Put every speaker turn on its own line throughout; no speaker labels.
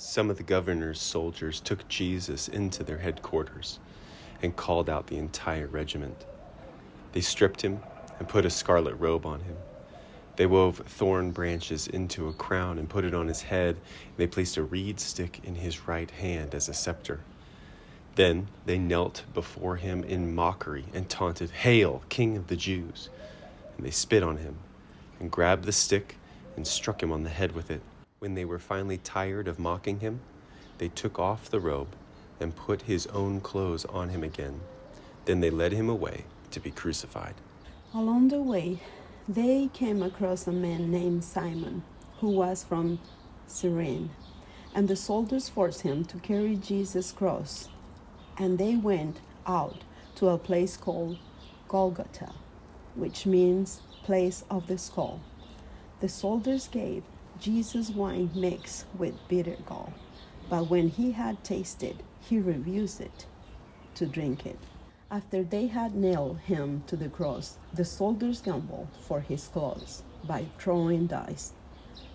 Some of the governor's soldiers took Jesus into their headquarters and called out the entire regiment. They stripped him and put a scarlet robe on him. They wove thorn branches into a crown and put it on his head, and they placed a reed stick in his right hand as a scepter. Then they knelt before him in mockery and taunted, "Hail, King of the Jews!" And they spit on him and grabbed the stick and struck him on the head with it. When they were finally tired of mocking him, they took off the robe and put his own clothes on him again. Then they led him away to be crucified.
Along the way, they came across a man named Simon, who was from Cyrene, and the soldiers forced him to carry Jesus' cross. And they went out to a place called Golgotha, which means place of the skull. The soldiers gave Jesus wine mixed with bitter gall, but when he had tasted, he refused it to drink it. After they had nailed him to the cross, the soldiers gambled for his clothes by throwing dice.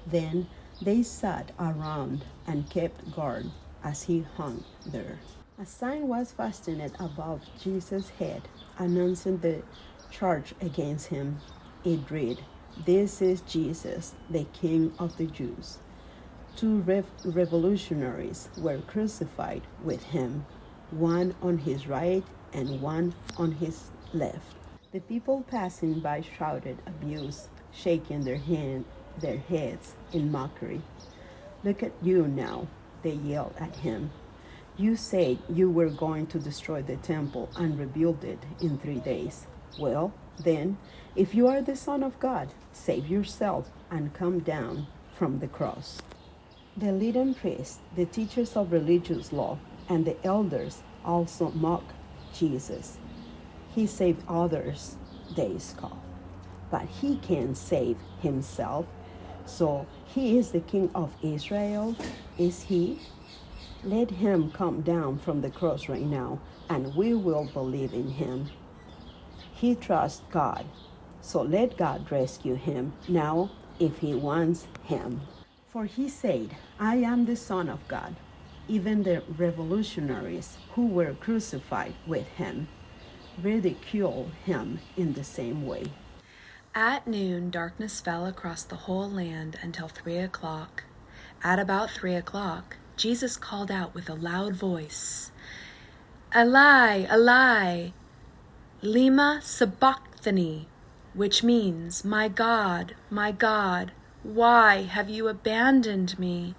Then they sat around and kept guard as he hung there. A sign was fastened above Jesus' head, announcing the charge against him. It read, "This is Jesus, the King of the Jews." Two revolutionaries were crucified with him, one on his right and one on his left. The people passing by shouted abuse, shaking their heads in mockery. "Look at you now," they yelled at him. "You said you were going to destroy the temple and rebuild it in 3 days. Well, then, if you are the Son of God, save yourself and come down from the cross." The leading priests, the teachers of religious law, and the elders also mocked Jesus. "He saved others," they scoffed, "but he can't save himself. So he is the King of Israel, is he? Let him come down from the cross right now, and we will believe in him. He trusts God, so let God rescue him now if he wants him. For he said, 'I am the Son of God.'" Even the revolutionaries who were crucified with him ridiculed him in the same way.
At noon, darkness fell across the whole land until 3:00. At about 3:00, Jesus called out with a loud voice, "Eli, Eli, lema sabachthani," which means, my God, why have you abandoned me?"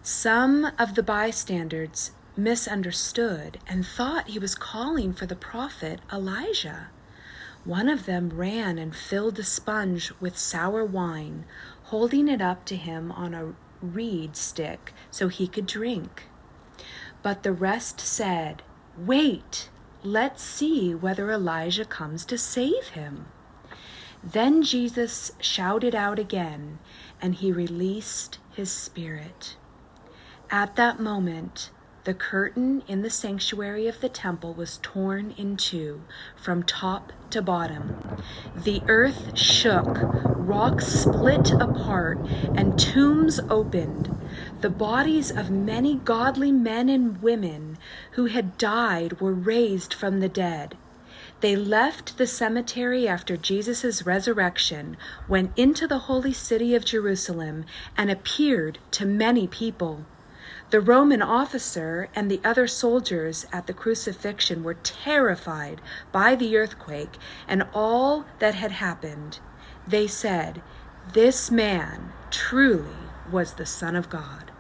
Some of the bystanders misunderstood and thought he was calling for the prophet Elijah. One of them ran and filled a sponge with sour wine, holding it up to him on a reed stick so he could drink. But the rest said, "Wait, let's see whether Elijah comes to save him." Then Jesus shouted out again, and he released his spirit. At that moment, the curtain in the sanctuary of the temple was torn in two from top to bottom. The earth shook, rocks split apart, and tombs opened. The bodies of many godly men and women who had died were raised from the dead. They left the cemetery after Jesus' resurrection, went into the holy city of Jerusalem, and appeared to many people. The Roman officer and the other soldiers at the crucifixion were terrified by the earthquake and all that had happened. They said, "This man truly was the Son of God."